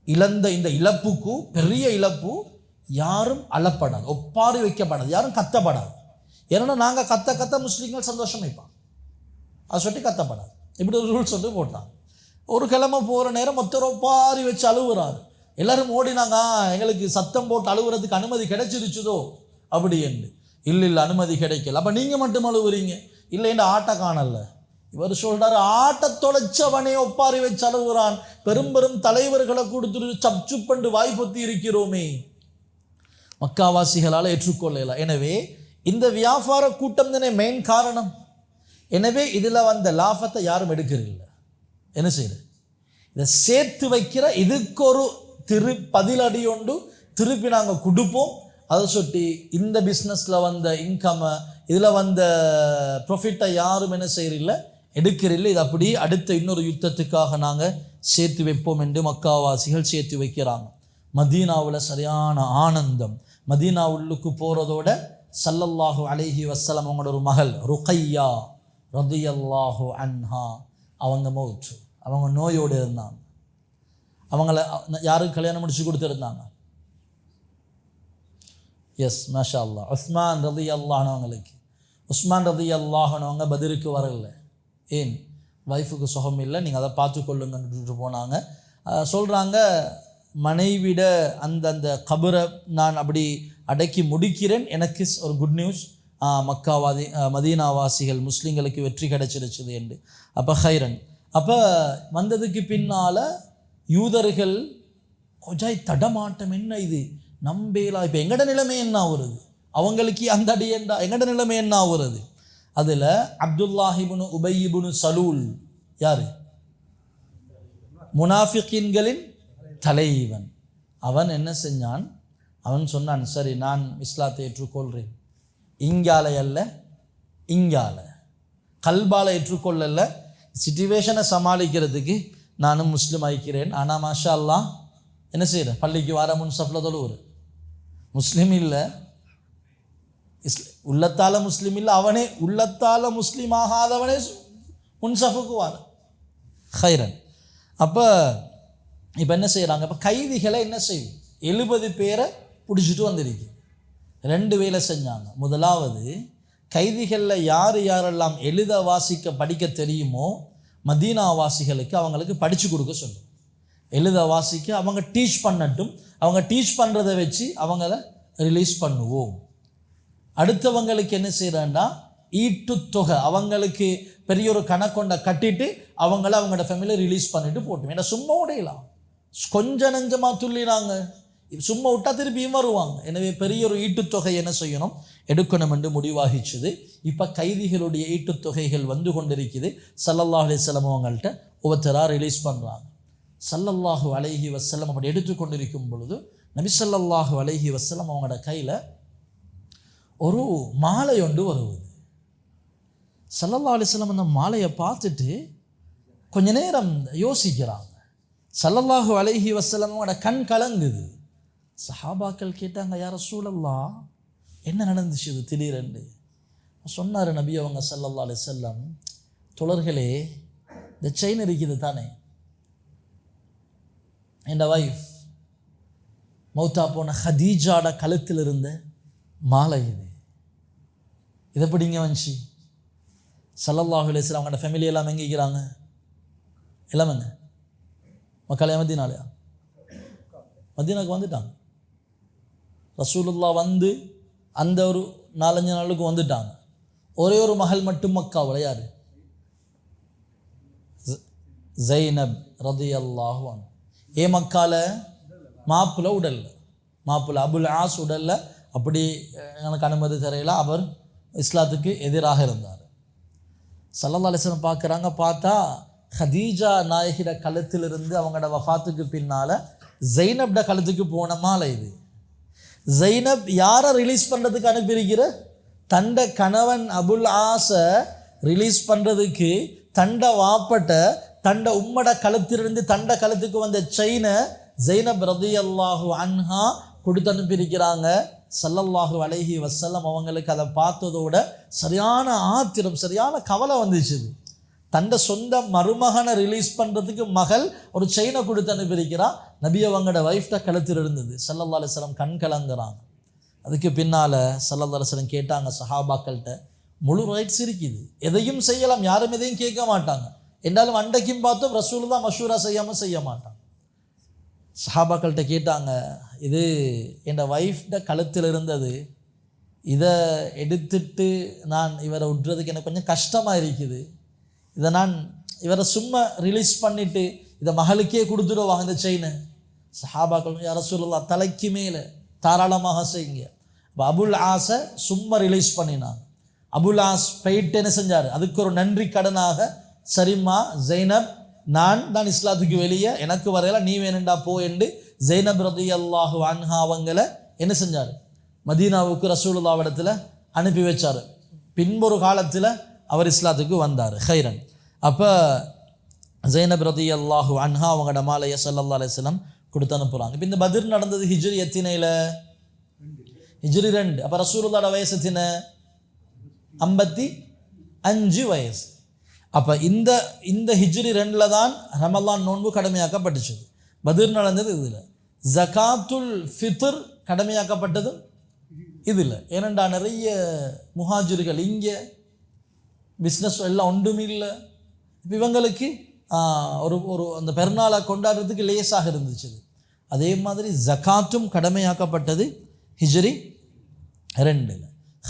இழந்த இந்த இழப்புக்கு பெரிய இழப்பு, யாரும் அழப்படாது, ஒப்பாரி வைக்கப்படாது, யாரும் கத்தப்படாது. ஏன்னா நாங்கள் கத்த முஸ்லீம்கள் சந்தோஷம் வைப்பாங்க, அதை சொல்லி கத்தப்படாது. இப்படி ஒரு ரூல்ஸ் வந்து போட்டாங்க. ஒரு கிழமை போகிற நேரம் மொத்தம் ஒப்பாரி வச்சு அழுகுறாரு. எல்லாரும் ஓடினாங்க, எங்களுக்கு சத்தம் போட்டு அழுகுறதுக்கு அனுமதி கிடைச்சிருச்சுதோ அப்படி என்று. இல்லை அனுமதி கிடைக்கல. அப்போ நீங்கள் மட்டும் அழுகுறீங்க? இல்லை, இந்த ஆட்டை காணல. இவர் சொல்றாரு, ஆட்டை தொலைச்சவனே ஒப்பாரி வச்சு அழுகுறான், பெரும் பெரும் தலைவர்களை கொடுத்துட்டு சப்சு பண்ணு வாய் பொத்தி இருக்கிறோமே. மக்காவாசிகளால் ஏற்றுக்கொள்ளல. எனவே இந்த வியாபார கூட்டம் தானே மெயின் காரணம். எனவே இதில் வந்த லாபத்தை யாரும் எடுக்கிறதில்லை. என்ன செய்யுது? இதை சேர்த்து வைக்கிற இதுக்கு ஒரு பதிலடி ஒன்று திருப்பி நாங்கள் கொடுப்போம். அதை சொல்லி இந்த பிஸ்னஸில் வந்த இன்கம்மை, இதில் வந்த ப்ராஃபிட்டை யாரும் என்ன செய்யறதில்லை, எடுக்கிறதில்லை. இது அப்படி அடுத்த இன்னொரு யுத்தத்துக்காக நாங்கள் சேர்த்து வைப்போம் என்று மக்காவாசிகள் சேர்த்து வைக்கிறாங்க. மதீனாவில் சரியான ஆனந்தம். மதீனா உள்ளுக்கு போகிறதோட ஸல்லல்லாஹு அலைஹி வஸல்லம் அவங்களோட ஒரு மகள் ருக்கையா ரதியல்லாஹு அன்ஹா, அவங்க மௌத்து, அவங்க நோயோடு இருந்தாங்க. அவங்கள யாருக்கு கல்யாணம் முடிச்சு கொடுத்துருந்தாங்க? எஸ், மாஷா அல்லா, உஸ்மான் ரதியல்லாஹுனவங்களுக்கு. உஸ்மான் ரதியல்லாஹுனவங்க பதிலுக்கு வரல. ஏன்? வைஃபுக்கு சுகம் இல்லை, நீங்கள் அதை பார்த்து கொள்ளுங்கன்னு போனாங்க. சொல்கிறாங்க, மனைவிட அந்த கபரை நான் அப்படி அடக்கி முடிக்கிறேன், எனக்கு ஒரு குட் நியூஸ், மதீனாவாசிகள் முஸ்லீம்களுக்கு வெற்றி கிடைச்சிருச்சுது என்று. அப்போ ஹைரன். அப்போ வந்ததுக்கு பின்னால் யூதர்கள் கொஞ்சம் தடமாட்டம், என்ன இது நம்பேலா, இப்போ எங்கட நிலைமை என்ன ஆகுறது, அவங்களுக்கு அந்த அடி என்ன, எங்கட நிலைமை என்ன ஆகுறது. அதில் அப்துல்லாஹிபுனு உபையிபுனு சலூல், யார்? முனாஃபிகீன்களின் தலைவன். அவன் என்ன செஞ்சான்? அவன் சொன்னான், சரி நான் இஸ்லாத்தை ஏற்றுக்கொள்கிறேன், இங்கால அல்ல, இங்கால கல்பால ஏற்றுக்கொள்ளல, சிச்சுவேஷனை சமாளிக்கிறதுக்கு நானும் முஸ்லீம் ஆகிக்கிறேன். ஆனால் மாஷா அல்லாஹ் என்ன செய்கிறேன், பள்ளிக்கு வர முன்சஃபில் தொழுவுற முஸ்லீம் இல்லை, உள்ளத்தால் முஸ்லீம் இல்லை, அவனே உள்ளத்தால் முஸ்லீம் ஆகாதவனே முன்சஃபுக்கு வர ஹைரன். அப்போ இப்போ என்ன செய்கிறாங்க? இப்போ கைதிகளை என்ன செய்யும்? 70 பேரை பிடிச்சிட்டு வந்திருக்கு. 2 வேலை செஞ்சாங்க. முதலாவது, கைதிகளில் யாரெல்லாம் எழுத வாசிக்க படிக்க தெரியுமோ மதீனாவாசிகளுக்கு அவங்களுக்கு படித்து கொடுக்க சொல்லும். எழுத வாசிக்க அவங்க டீச் பண்ணட்டும், அவங்க டீச் பண்ணுறதை வச்சு அவங்கள ரிலீஸ் பண்ணுவோம். அடுத்தவங்களுக்கு என்ன செய்கிறான்னா, ஈட்டுத்தொகை அவங்களுக்கு பெரிய ஒரு கணக்கொண்ட கட்டிட்டு அவங்கள அவங்களோட ஃபேமிலியை ரிலீஸ் பண்ணிட்டு போட்டோம். ஏன்னா சும்மா உடையலாம், கொஞ்சம் நெஞ்சமாக துள்ளினாங்க, சும்மா விட்டா திருப்பியும் வருவாங்க. எனவே பெரிய ஒரு ஈட்டுத்தொகை என்ன செய்யணும், எடுக்கணும் என்று முடிவாகிச்சுது. இப்போ கைதிகளுடைய ஈட்டுத்தொகைகள் வந்து கொண்டிருக்குது. ஸல்லல்லாஹு அலைஹி வஸல்லம் அவங்கள்ட்ட ஒவ்வொருத்தராக ரிலீஸ் பண்ணுறாங்க. ஸல்லல்லாஹு அலைஹி வஸல்லம் அப்படி எடுத்துக்கொண்டிருக்கும் பொழுது நபி ஸல்லல்லாஹு அலைஹி வஸல்லம் அவங்களோட கையில் ஒரு மாலை ஒன்று வருவது. ஸல்லல்லாஹு அலைஹி வஸல்லம் அந்த மாலையை பார்த்துட்டு கொஞ்ச நேரம் யோசிக்கிறாங்க. ஸல்லல்லாஹு அலைஹி வஸல்லம் அவங்களோட கண் கலங்குது. சஹாபாக்கள் கேட்டாங்க, யா ரசூலல்லாஹ், என்ன நடந்துச்சு இது திடீரென்று? சொன்னார் நபி அவங்க ஸல்லல்லாஹு அலைஹி வஸல்லம், தோழர்களே, இந்த செயின் இருக்குது தானே, என் வைஃப் மௌத்தா போன ஹதீஜாட கழுத்தில் இருந்த மாலை இது, இதை பிடிங்க வந்துச்சு. ஸல்லல்லாஹு அலைஹி வஸல்லம் அவங்களோட ஃபேமிலி எல்லாம் எங்கிக்கிறாங்க? எல்லாம் என்ன மக்களே மதீனாலையா? மதீனாவுக்கு வந்துட்டாங்க. ரசூலுல்லாஹ் வந்து அந்த ஒரு 4-5 நாளுக்கு வந்துட்டாங்க. ஒரே ஒரு மகள் மட்டும் மக்காவில். யார்? ஸைனப் ரதியல்லாஹு அன்ஹா. மக்கால மாப்பிள்ள உடல்ல, மாப்பிள்ள அபுல் ஆஸ் உடல்ல, அப்படி எனக்கு அனுமதி தரையில அவர் இஸ்லாத்துக்கு எதிராக இருந்தார். ஸல்லல்லாஹு அலைஹி வஸல்லம் பார்க்குறாங்க, பார்த்தா ஹதீஜா நாயகிட கழுத்திலிருந்து அவங்களோட வஃபாத்துக்கு பின்னால் ஸைனப்ட கழுத்துக்கு போன மாலை இது. ஸைனப் யாரை ரிலீஸ் பண்ணுறதுக்கு அனுப்பியிருக்கிற? தண்ட கணவன் அபுல் ஆஸை ரிலீஸ் பண்ணுறதுக்கு தண்ட வாப்பட்ட தண்ட உம்மட கழுத்திலிருந்து தண்ட கழுத்துக்கு வந்த செயினை ஸைனப் ரதியல்லாஹு அன்ஹா கொடுத்து அனுப்பியிருக்கிறாங்க. ஸல்லல்லாஹு அலைஹி வஸல்லம் அவங்களுக்கு அதை பார்த்ததோட சரியான ஆத்திரம், சரியான கவலை வந்துச்சு. தன்னை சொந்த மருமகனை ரிலீஸ் பண்ணுறதுக்கு மகள் ஒரு செயினை கொடுத்து அனுப்பியிருக்கிறா. நபி அவங்களோட வைஃப்ட கழுத்தில் இருந்தது. ஸல்லல்லாஹு அலைஹி வஸல்லம் கண் கலங்குறாங்க. அதுக்கு பின்னால் ஸல்லல்லாஹு அலைஹி வஸல்லம் கேட்டாங்க சஹாபாக்கள்கிட்ட, முழு ரைட்ஸ் இருக்குது, எதையும் செய்யலாம், யாரும் எதையும் கேட்க மாட்டாங்க. என்றாலும் அண்டைக்கும் பார்த்தோம் ரசூலுல்லாஹ் மஷூரா செய்யாமல் செய்ய மாட்டாங்க. சஹாபாக்கள்கிட்ட கேட்டாங்க, இது என் வைஃப்ட கழுத்தில் இருந்தது, இதை எடுத்துட்டு நான் இவரை விட்றதுக்கு எனக்கு கொஞ்சம் கஷ்டமாக இருக்குது, இதை நான் இவரை சும்மா ரிலீஸ் பண்ணிவிட்டு இதை மகளுக்கே கொடுத்துடுவாங்க இந்த செயினை. சஹாபாக்கள், யா ரசூலுல்லாஹ் தலைக்கு மேலே தாராளமாக செய்யுங்க. இப்போ அபுல் ஆஸை சும்மா ரிலீஸ் பண்ணினாங்க. அபுல் ஆஸ் போயிட்டு என்ன செஞ்சார், அதுக்கு ஒரு நன்றி கடனாக, சரிம்மா ஜெய்னப், நான் தான் இஸ்லாத்துக்கு வெளியே, எனக்கு வரையில நீ வேணுண்டா போ என்று ஜெய்னப் ரலியல்லாஹு அன்ஹா அவங்கள என்ன செஞ்சார், மதீனாவுக்கு ரசூலுல்லாஹ் இடத்துல அனுப்பி வச்சார். பின்பொரு காலத்தில் அவர் இஸ்லாத்துக்கு வந்தார். ஹைரன். அப்போ ஜெய்னப் ரலியல்லாஹு அன்ஹா அவங்களோட மாலையை ஸல்லல்லாஹு அலைஹி வஸல்லம் கொடுத்து அனுப்புகிறாங்க. இப்போ இந்த பத்ர் நடந்தது ஹிஜ்ரி எத்தினையில்? ஹிஜ்ரி 2. அப்போ ரசூலுல்லாஹோட வயசு எத்தின? 55 வயசு. அப்போ இந்த ஹிஜ்ரி 2 தான் ரமலான் நோன்பு கடமையாக்கப்பட்டுச்சு. பத்ர் நடந்தது இதில். ஜகாத்துல் ஃபித்ர் கடமையாக்கப்பட்டதும் இதில். ஏனெண்டா நிறைய முஹாஜிர்கள் இங்கே பிஸ்னஸ் எல்லாம் ஒன்றும் இல்லை. இப்போ இவங்களுக்கு ஒரு அந்த பெருநாளை கொண்டாடுறதுக்கு லேசாக இருந்துச்சு. அதே மாதிரி ஜகாத்தும் கடமையாக்கப்பட்டது ஹிஜ்ரி 2.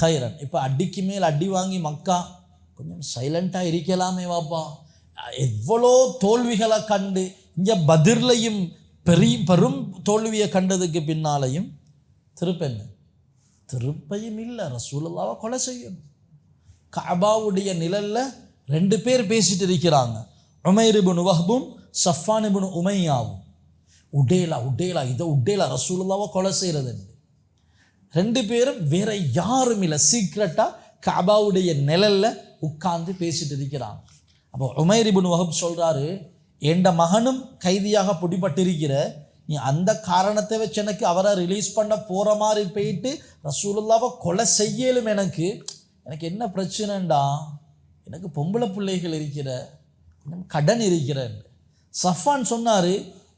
ஹைரன். இப்போ அடிக்கு மேல் அடி வாங்கி மக்கா கொஞ்சம் சைலண்ட்டாக இருக்கலாமே வாப்பா, எவ்வளோ தோல்விகளை கண்டு இங்கே பத்ர்லையும் பெரும் தோல்வியை கண்டதுக்கு பின்னாலையும் திருப்பையும் இல்லை, ரசூலுல்லாஹ்வை கொலை செய்யணும். கஅபாவுடைய நிழலில் 2 பேர் பேசிட்டு இருக்கிறாங்க, உமைர் இப்னு வஹ்பும் சஃபான் இப்னு உமையாவும். உடேலா இதை உடேலா ரசூலுல்லாஹ்வை கொலை செய்கிறது. 2 பேரும் வேற யாரும் இல்லை, சீக்ரெட்டாக கஅபாவுடைய நிழலில் உட்கார்ந்து பேசிட்டு இருக்கிறாங்க. அப்போ உமைர் இப்னு வஹப் சொல்கிறாரு, என் மகனும் கைதியாக பிடிபட்டிருக்கிற, நீ அந்த காரணத்தை வச்சு எனக்கு அவரை ரிலீஸ் பண்ண போகிற மாதிரி போயிட்டு ரசூலுல்லாஹ்வை கொலை செய்யலும். எனக்கு என்ன பிரச்சனைண்டா, எனக்கு பொம்பளை பிள்ளைகள் இருக்கிற, கொஞ்சம் கடன் இருக்கிறேன். சஃபான் சொன்னார்,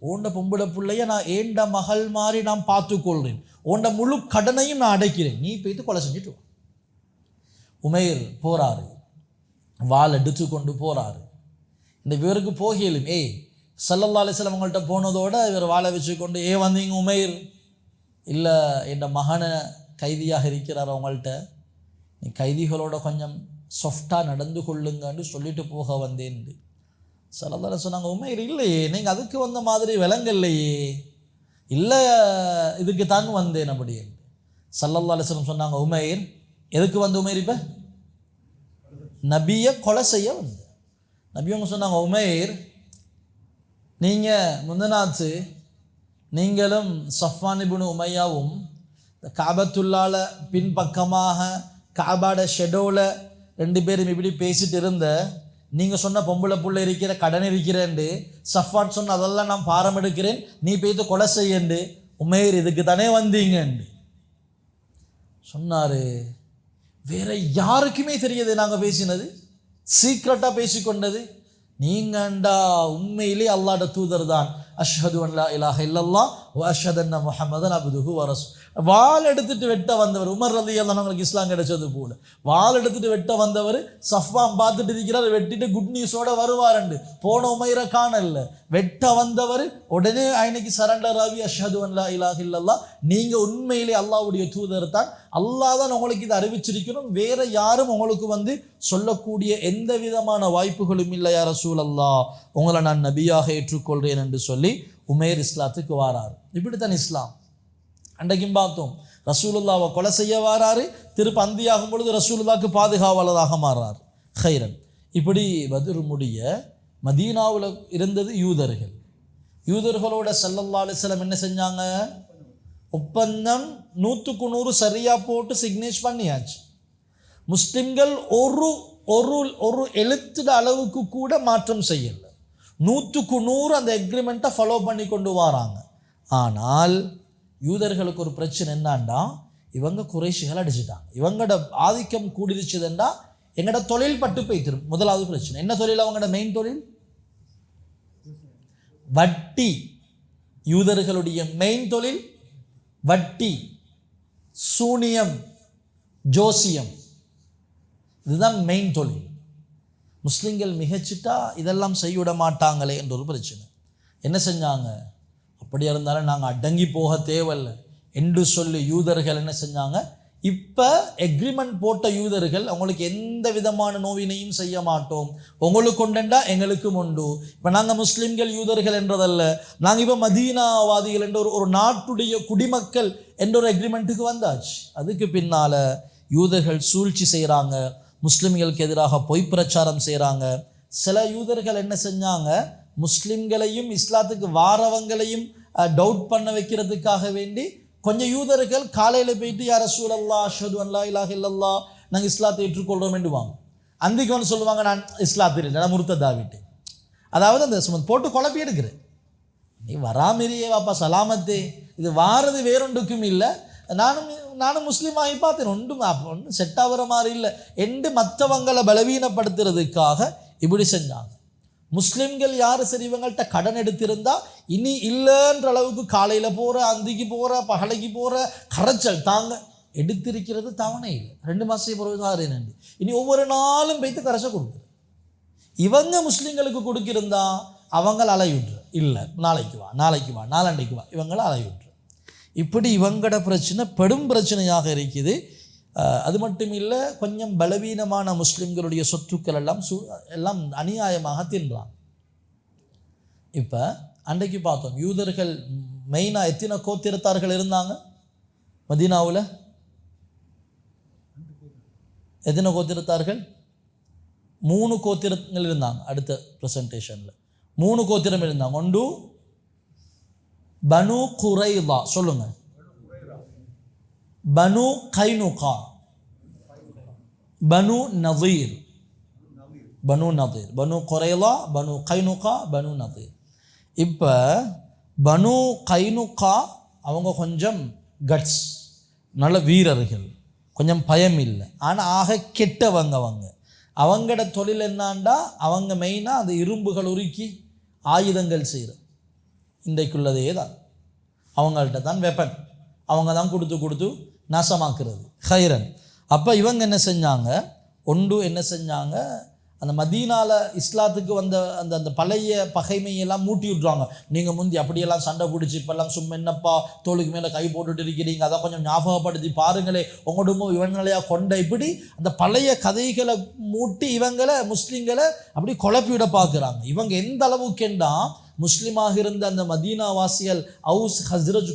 ஓண்ட பொம்பளை பிள்ளைய நான் ஏண்ட மகள் மாதிரி நான் பார்த்துக்கொள்கிறேன், ஓண்ட முழு கடனையும் நான் அடைக்கிறேன், நீ போய்த்து கொலை செஞ்சுட்டு. உமைர் போகிறாரு, வாள் எடுத்து கொண்டு போகிறாரு. இந்த இவருக்கு போகலும், ஸல்லல்லாஹு அலைஹி வஸல்லம் அவங்கள்ட்ட போனதோட இவர் வாழை வச்சு கொண்டு, வந்தீங்க உமைர்? இல்லை, என் மகனை கைதியாக இருக்கிறார், அவங்கள்ட்ட நீ கைதிகளோட கொஞ்சம் சாஃப்டாக நடந்து கொள்ளுங்கன்னு சொல்லிட்டு போக வந்தேன். ஸல்லல்லாஹு அலைஹி சொன்னாங்க, உமைர் இல்லையே, நீங்கள் அதுக்கு வந்த மாதிரி விளங்கல்லையே, இல்லை இதுக்கு தான் வந்தேன் அப்படி. ஸல்லல்லாஹு அலைஹி வஸல்லம் சொன்னாங்க, உமைர் எதுக்கு வந்து உமைர்? இப்போ நபியை கொலை செய்ய வந்து. நபி அவங்க சொன்னாங்க, உமைர் நீங்கள் முந்தனாத்து நீங்களும் சஃபான் இப்னு உமையாவும் காபத்துல்லால பின்பக்கமாக காபாட ஷெடோவில் 2 பேரும் இப்படி பேசிட்டு இருந்த, நீங்கள் சொன்ன பொம்பளை புள்ள இருக்கிற, கடன் இருக்கிறேன்ண்டு சஃபான் சொன்ன, அதெல்லாம் நான் பாரம் எடுக்கிறேன், நீ போய்த்து கொலை செய்யண்டு. உமைர் இதுக்கு தானே வந்தீங்கண்டு சொன்னார். வேற யாருக்குமே தெரியாது நாங்கள் பேசினது, சீக்ரெட்டாக பேசிக்கொண்டது. நீங்கண்டா உண்மையிலே அல்லாஹ்வுடைய தூதர் தான். அஷ்ஹது அன் லா இலாஹ இல்லல்லாஹ் வ அஷ்ஹது அன்ன முஹம்மதன் அப்துஹு வ ரசூலுஹு. வாள் எடுத்துட்டு வெட்ட வந்தவர் உமர் ரலியல்லாஹு அன்ஹுக்கு இஸ்லாம் கிடைச்சது போல, வாள் எடுத்துட்டு வெட்ட வந்தவர் சஃபான் பார்த்துட்டு இருக்கிறார், வெட்டிட்டு குட் நியூஸோட வருவாருண்டு. போன உமைரை காணல, வெட்ட வந்தவர் உடனே அன்னைக்கு சரண்டர் ஆகி அஷ்ஹது அன் லா இலாஹ இல்லல்லாஹ், நீங்கள் உண்மையிலே அல்லாஹ்வுடைய தூதர் தான், அல்லாஹ் தான் உங்களுக்கு இதை அறிவிச்சிருக்கணும், வேற யாரும் உங்களுக்கு வந்து சொல்லக்கூடிய எந்த விதமான வாய்ப்புகளும் இல்லை, யா ரசூலல்லாஹ் உங்களை நான் நபியாக ஏற்றுக்கொள்கிறேன் என்று சொல்லி உமைர் இஸ்லாத்துக்கு வாராரு. இப்படித்தான் இஸ்லாம். அன்றைக்கும் பார்த்தோம், ரசூலுல்லாவை கொலை செய்ய வாராரு, திருப்ப அந்தியாகும் பொழுது ரசூலுல்லாவுக்கு பாதுகாவலராக மாறார். ஹைரன். இப்படி பத்ர் முடிய மதீனாவில் இருந்தது யூதர்களோட ஸல்லல்லாஹு அலைஹி வஸல்லம் என்ன செஞ்சாங்க, ஒப்பந்தம் 100க்கு 100 சரியாக போட்டு சிக்னேச்சர் பண்ணியாச்சு. முஸ்லிம்கள் ஒரு எழுத்துட அளவுக்கு கூட மாற்றம் செய்யலை, 100க்கு 100 அந்த எக்ரிமெண்ட்டை ஃபாலோ பண்ணி கொண்டு வராங்க. ஆனால் யூதர்களுக்கு ஒரு பிரச்சனை என்னான்டா, இவங்க குறைஷிகள் அடிச்சுட்டாங்க, இவங்களோட ஆதிக்கம் கூடிருச்சுதுண்டா எங்களோட தொழில் பட்டு போய்த்திரும். முதலாவது பிரச்சனை என்ன தொழில்? அவங்களோட மெயின் தொழில் வட்டி. யூதர்களுடைய மெயின் தொழில் வட்டி, சூனியம், ஜோசியம், இதுதான் மெயின் தொழில். முஸ்லிம்கள் மிகச்சிட்டா இதெல்லாம் செய்விட மாட்டாங்களே என்ற ஒரு பிரச்சனை. என்ன செஞ்சாங்க? அப்படியா இருந்தாலும் நாங்கள் அடங்கி போக தேவையில்லை என்று சொல்லி யூதர்கள் என்ன செஞ்சாங்க, இப்போ எக்ரிமெண்ட் போட்ட யூதர்கள் அவங்களுக்கு எந்த விதமான நோவினையும் செய்ய மாட்டோம், உங்களுக்கு கொண்டா எங்களுக்கும் உண்டு. இப்போ நாங்கள் முஸ்லீம்கள் யூதர்கள் என்றதல்ல, நாங்கள் இப்போ மதீனாவாதிகள் என்ற ஒரு நாட்டுடைய குடிமக்கள் என்ற ஒரு எக்ரிமெண்ட்டுக்கு வந்தாச்சு. அதுக்கு பின்னால் யூதர்கள் சூழ்ச்சி செய்கிறாங்க, முஸ்லிம்களுக்கு எதிராக பொய் பிரச்சாரம் செய்கிறாங்க. சில யூதர்கள் என்ன செஞ்சாங்க, முஸ்லிம்களையும் இஸ்லாத்துக்கு வாரவங்களையும் டவுட் பண்ண வைக்கிறதுக்காக வேண்டி கொஞ்சம் யூதர்கள் காலையில் போயிட்டு யா ரசூலல்லாஹ் அஷ்ஹது அன் லா இலாஹ இல்லல்லாஹ் நாங்கள் இஸ்லாத்தை ஏற்றுக்கொள்கிறோம் என்றுவாங்க. அன்றைக்கு வந்து சொல்லுவாங்க நான் இஸ்லாத்தில் இல்லை, நான் முர்த்ததாவிட்டேன். அதாவது அந்த போட்டு குழப்பி எடுக்கிறேன், நீ வராமரியே வாப்பா சலாமத்தே, இது வாரது வேறொன்றுக்கும் இல்லை, நானும் முஸ்லீம் ஆகி பார்த்தேன், ஒன்றும் செட் ஆகிற மாதிரி இல்லை என்று மற்றவங்களை பலவீனப்படுத்துறதுக்காக இப்படி செஞ்சாங்க. முஸ்லீம்கள் யார் சரி இவங்கள்ட்ட கடன் எடுத்திருந்தா இனி இல்லைன்ற அளவுக்கு காலையில் போகிற, அந்திக்கு போகிற, பகலைக்கு போகிற கரைச்சல் தாங்க எடுத்திருக்கிறது தவணை இல்லை, 2 மாதம் பிறகு நன்றி, இனி ஒவ்வொரு நாளும் வைத்து கரைச்ச கொடுக்குற. இவங்க முஸ்லீம்களுக்கு கொடுக்கிருந்தா அவங்கள அலையுற்று, இல்லை நாளைக்கு வா நாளண்டைக்கு வா, இவங்கள அலையுற்று. இப்படி இவங்களோட பிரச்சனை பெரும் பிரச்சனையாக இருக்குது. அது மட்டும் இல்லை, கொஞ்சம் பலவீனமான முஸ்லிம்களுடைய சொத்துக்கள் எல்லாம் அநியாயமாக தின்றாங்க. இப்போ அன்றைக்கு பார்த்தோம், யூதர்கள் மெயினாக எத்தனை கோத்திரத்தார்கள் இருந்தாங்க மதீனாவில்? எத்தனை கோத்திரத்தார்கள்? 3 கோத்திரங்கள் இருந்தாங்க. அடுத்த ப்ரெசன்டேஷனில் 3 கோத்திரம் இருந்தாங்க. ஒன்று பனு குரைலா, சொல்லுங்க, பனு கைனுகா, பனு நதீர், பனு குரைலா, பனு கைனுகா, பனு நதீர். இப்போ பனு கைனுகா அவங்க கொஞ்சம் கட்ஸ், நல்ல வீரர்கள், கொஞ்சம் பயம் இல்லை, ஆனால் ஆக கெட்டவங்க. அவங்களோட தொழில் என்னான்டா, அவங்க மெயினாக அந்த இரும்புகள் உருக்கி ஆயுதங்கள் செய்கிற, இன்றைக்குள்ளதே தான் அவங்கள்ட்ட தான் வெப்பன், அவங்க தான் கொடுத்து நாசமாக்குறது ஹைரன். அப்போ இவங்க என்ன செஞ்சாங்க, என்ன செஞ்சாங்க, அந்த மதீனாவில் இஸ்லாத்துக்கு வந்த அந்த பழைய பகைமையெல்லாம் மூட்டி விட்ருவாங்க. நீங்கள் முந்தி அப்படியெல்லாம் சண்டை பிடிச்சி இப்போல்லாம் சும்மா என்னப்பா தோளுக்கு மேலே கை போட்டுட்டு இருக்கிறீங்க, அதை கொஞ்சம் ஞாபகப்படுத்தி பாருங்களே, உங்களோட இவங்களையா கொண்ட, இப்படி அந்த பழைய கதைகளை மூட்டி இவங்களை முஸ்லீம்களை அப்படி குழப்பி விட பார்க்குறாங்க. இவங்க எந்த அளவுக்குண்டா, முஸ்லீமாக இருந்த அந்த மதீனாவாசிகள் அவுஸ் ஹஸ்ரஜ்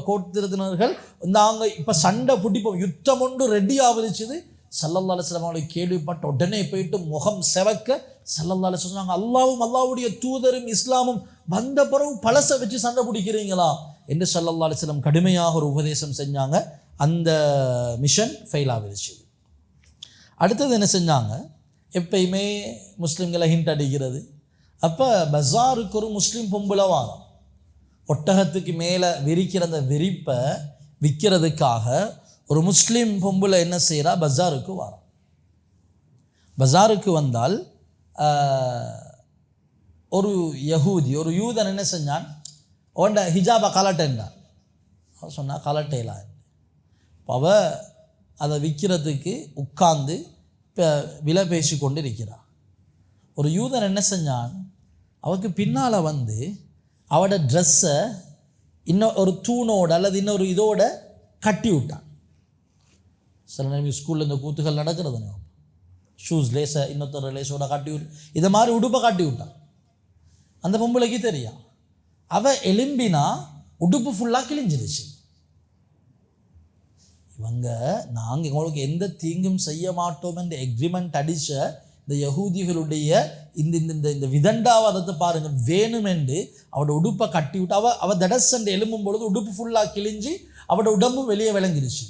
கோத்திரத்தினர்கள் நாங்கள் இப்போ சண்டை பிடிப்போம், யுத்தம் ஒன்று ரெடி ஆகிருச்சுது. ஸல்லல்லாஹு அலைஹி வஸல்லம் அவங்களை கேள்விப்பட்ட உடனே போயிட்டு முகம் செவக்க ஸல்லல்லாஹு அலைஹி வஸல்லம் சொன்னாங்க, அல்லாஹ்வுடைய தூதரும் இஸ்லாமும் வந்த பிறகு பழசை வச்சு சண்டை பிடிக்கிறீங்களா என்று ஸல்லல்லாஹு அலைஹி வஸல்லம் கடுமையாக ஒரு உபதேசம் செஞ்சாங்க. அந்த மிஷன் ஃபெயில் ஆகிருச்சு. அடுத்தது என்ன செஞ்சாங்க, எப்பயுமே முஸ்லீம்களை ஹிண்ட் அடிக்கிறது. அப்போ பஜாருக்கு ஒரு முஸ்லீம் பொம்பளை வாரம், ஒட்டகத்துக்கு மேலே விரிக்கிற அந்த விரிப்பை விற்கிறதுக்காக ஒரு முஸ்லீம் பொம்பளை என்ன செய்கிறா, பஜாருக்கு வாரம். பஜாருக்கு வந்தால் ஒரு யஹூதி, ஒரு யூதன் என்ன செஞ்சான், அவன்ட ஹிஜாபை கலட்டேன்டான். அவன் சொன்னா கலட்டையலாம். அவள் அதை விற்கிறதுக்கு உட்கார்ந்து இப்போ விலை பேசி கொண்டு இருக்கிறான். ஒரு யூதன் என்ன செஞ்சான், அவருக்கு பின்னால் வந்து அவட ட்ரெஸ்ஸை இன்னும் ஒரு தூணோடு அல்லது இன்னொரு இதோட கட்டி விட்டான். சில நேரம் ஸ்கூலில் இந்த கூத்துகள் நடக்கிறது, ஷூஸ் லேஸை இன்னொருத்தர லேஸோட கட்டி விட்டு இதை மாதிரி உடுப்பை கட்டி விட்டான். அந்த பொம்பளைக்கு தெரியும், அவள் எலும்பினா உடுப்பு ஃபுல்லாக கிழிஞ்சிருச்சு. இவங்க நாங்கள் உங்களுக்கு எந்த தீங்கும் செய்ய மாட்டோம் என்று எக்ரிமெண்ட் அடித்த இந்த யகூதிகளுடைய இந்த விதண்டாவாதத்தை பாருங்கள். வேணுமென்று அவட உடுப்பை கட்டி விட்டு அவள் தடசண்டை எலும்பும் பொழுது உடுப்பு ஃபுல்லாக கிழிஞ்சி அவட உடம்பும் வெளியே விளங்கிருச்சு.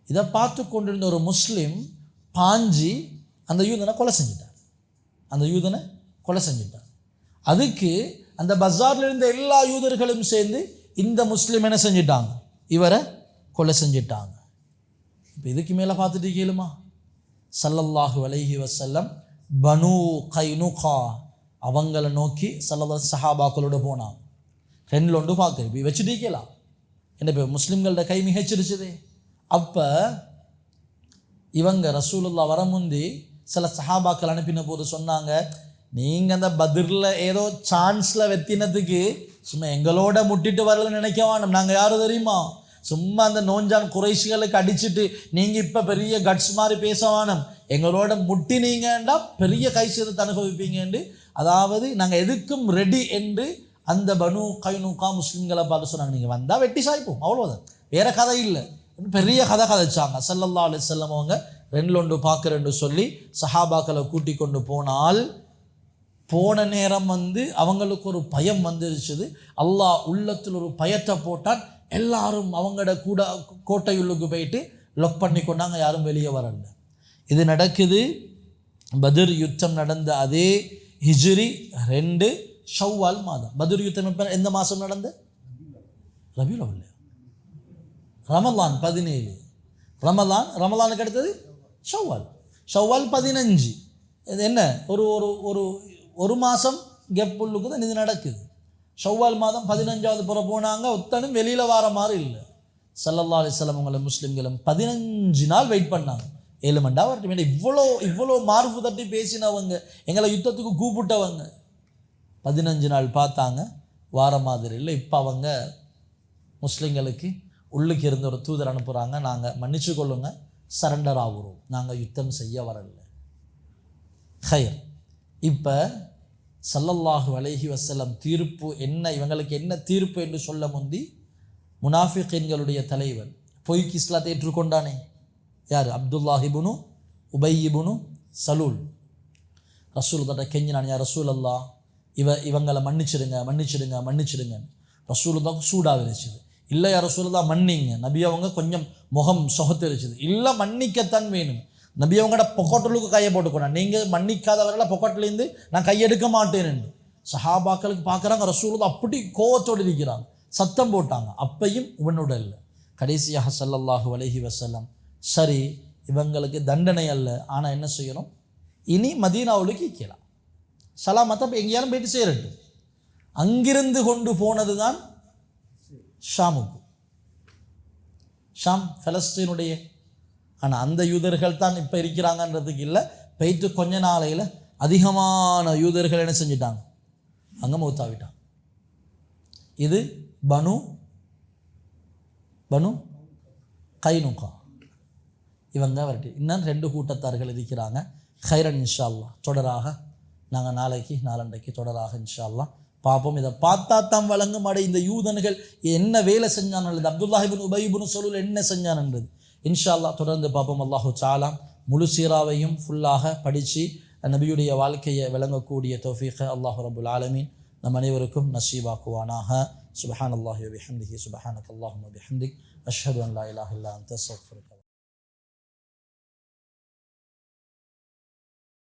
இதை பார்த்து கொண்டிருந்த ஒரு முஸ்லீம் பாஞ்சி அந்த யூதனை கொலை செஞ்சிட்டார். அதுக்கு அந்த பஜாரில் இருந்த எல்லா யூதர்களும் சேர்ந்து இந்த முஸ்லீம் என்ன செஞ்சிட்டாங்க, இவரை கொலை செஞ்சிட்டாங்க. இப்போ இதுக்கு மேலே பார்த்துட்டு கேளுமா, ஸல்லல்லாஹு அலைஹி வஸல்லம் பனு கைனுகா அவங்கள நோக்கி சஹாபாக்களோட போனாங்க. ரெண்டில் ஒன்று பார்க்க இப்போ வச்சுட்டு கேலாம். என்ன இப்போ முஸ்லீம்களோட கை மிகச்சிருச்சுதே. அப்போ இவங்க ரசூலுல்லாஹ் வர முந்தி சில சஹாபாக்கள் அனுப்பின போது சொன்னாங்க, நீங்கள் அந்த பத்ரில் ஏதோ சான்ஸில் வெத்தினத்துக்கு சும்மா எங்களோட முட்டிட்டு வரலன்னு நினைக்க வேணும். நாங்கள் யாரும் தெரியுமா, சும்மா அந்த நோஞ்சான் குறைஷிகளுக்கு அடிச்சுட்டு நீங்கள் இப்போ பெரிய கட்ஸ் மாதிரி பேச வேணும், எங்களோட முட்டினீங்கண்டா பெரிய கை சேதத்தை அனுபவிப்பீங்கன்னு, அதாவது நாங்கள் எதுக்கும் ரெடி என்று அந்த பனு கைனுகா முஸ்லீம்களை பார்த்து சொன்னாங்க. நீங்கள் வந்தால் வெட்டி சாய்ப்போம், அவ்வளோதான், வேறு கதை இல்லை. பெரிய கதை கதைச்சாங்க. ஸல்லல்லாஹு அலைஹி வஸல்லம் அவங்க ரெண்டில் ஒன்று பார்க்குறேன்னு சொல்லி சஹாபாக்களை கூட்டி கொண்டு போனால், போன நேரம் அவங்களுக்கு ஒரு பயம் வந்துருச்சுது. அல்லாஹ் உள்ளத்தில் ஒரு பயத்தை போட்டால் எல்லாரும் அவங்களோட கோட்டையுள்ளுக்கு போயிட்டு லொக் பண்ணி கொண்டாங்க, யாரும் வெளியே வரல. இது நடக்குது பத்ர் யுத்தம் நடந்த அதே ஹிஜ்ரி 2 ஷவ்வால் மாதம். பத்ர் யுத்தம் இப்போ எந்த மாதம் நடந்த? ரபியுல் அவ்வல், ரமலான் 17, ரமலானுக்கு அடுத்தது ஷவ்வால் 15. இது என்ன ஒரு ஒரு ஒரு மாதம் கெப்புள்ளுக்கு தான் இது நடக்குது. ஷவ்வால் மாதம் 15வது புற போனாங்க. ஒத்தனும் வெளியில் வர மாதிரி இல்லை. ஸல்லல்லாஹு அலைஹி வஸல்லம் அவங்களும் முஸ்லீம்களும் 15 நாள் வெயிட் பண்ணாங்க. 7 மண்டா வரட்டும். இவ்வளோ மார்பு தட்டி பேசினவங்க, எங்களை யுத்தத்துக்கு கூப்பிட்டவங்க 15 நாள் பார்த்தாங்க, வார மாதிரி இல்லை. இப்போ அவங்க முஸ்லீம்களுக்கு உள்ளுக்கு இருந்த ஒரு தூதர் அனுப்புகிறாங்க, நாங்கள் மன்னிச்சு கொள்ளுங்க, சரண்டர் ஆகுறோம், நாங்கள் யுத்தம் செய்ய வரல. ஹைர். இப்போ ஸல்லல்லாஹு அலைஹி வஸல்லம் தீர்ப்பு என்ன, இவங்களுக்கு என்ன தீர்ப்பு என்று சொல்ல முந்தி முனாஃபிகீன்களுடைய தலைவர் பொய்க்கு இஸ்லாத்தை ஏற்றுக்கொண்டானே, யார்? அப்துல்லாஹ் இப்னு உபை இப்னு சலூல். ரசூல் கிட்ட கெஞ்சினான், யார் ரசூலல்லாஹ், இவங்களை மன்னிச்சிடுங்க. ரசூலுல்லாஹ்க்கு சூடாக இருந்துச்சு. இல்லை யார் ரசூலுல்லாஹ் மன்னிங்க. நபி அவங்க கொஞ்சம் முகம் சொகத்து இருந்துச்சு. இல்லை மன்னிக்கத்தான் வேணும். நபி அவங்களோட பொக்கோட்டலுக்கு கையை போட்டுக்கணும், நீங்கள் மன்னிக்காதவர்களை பொக்கோட்டிலேருந்து நான் கையெடுக்க மாட்டேன்னு. சஹாபாக்களுக்கு பார்க்குறாங்க, ரசூலுல்லாஹ் அப்படி கோவத்தோடு இருக்கிறாங்க, சத்தம் போட்டாங்க. அப்பையும் இவனோட இல்லை. கடைசியாக ஸல்லல்லாஹு அலைஹி வஸல்லம், சரி இவங்களுக்கு தண்டனை அல்ல, ஆனால் என்ன செய்யணும், இனி மதீனாவுக்கு கேட்கலாம், சலாமத்தை எங்கேயாலும் போயிட்டு சேரட்டும். அங்கிருந்து கொண்டு போனது தான் ஷாமுக்கு. ஷாம் பலஸ்தீனுடைய, ஆனால் அந்த யூதர்கள் தான் இப்போ இருக்கிறாங்கன்றதுக்கு இல்லை. போயிட்டு கொஞ்ச நாளையில் அதிகமான யூதர்கள் என்ன செஞ்சிட்டாங்க, அங்கே மௌத்தாவிட்டாங்க. இது பனு கைனுகா. இவங்க வரட்டு இன்னும் 2 கூட்டத்தார்கள் இருக்கிறாங்க. ஹைரன் இன்ஷா அல்லாஹ் தொடராக நாங்கள் நாளண்டைக்கு தொடராக இன்ஷா அல்லாஹ் பார்ப்போம். இதை பார்த்தா தான் வழங்கும் அடை இந்த யூதன்கள் என்ன வேலை செஞ்சான்ன்றது, அப்துல்லாஹ் இப்னு உபை இப்னு சலூல் என்ன செஞ்சான்ன்றது இன்ஷா அல்லாஹ் தொடர்ந்து பார்ப்போம். அல்லாஹு தஆலா முழு சீராவையும் ஃபுல்லாக படித்து நபியுடைய வாழ்க்கையை விளங்கக்கூடிய தௌஃபீகை அல்லாஹ் ரப்புல் ஆலமீன் நம் அனைவருக்கும் நசீபாக்குவானாக. சுப்ஹானல்லாஹி வ பிஹம்திஹி சுப்ஹானக அல்லாஹும்ம பிஹம்திக் அஷ்ஹது அன் லா இலாஹா இல்லா அன்த அஸ்தக்ஃபிருக.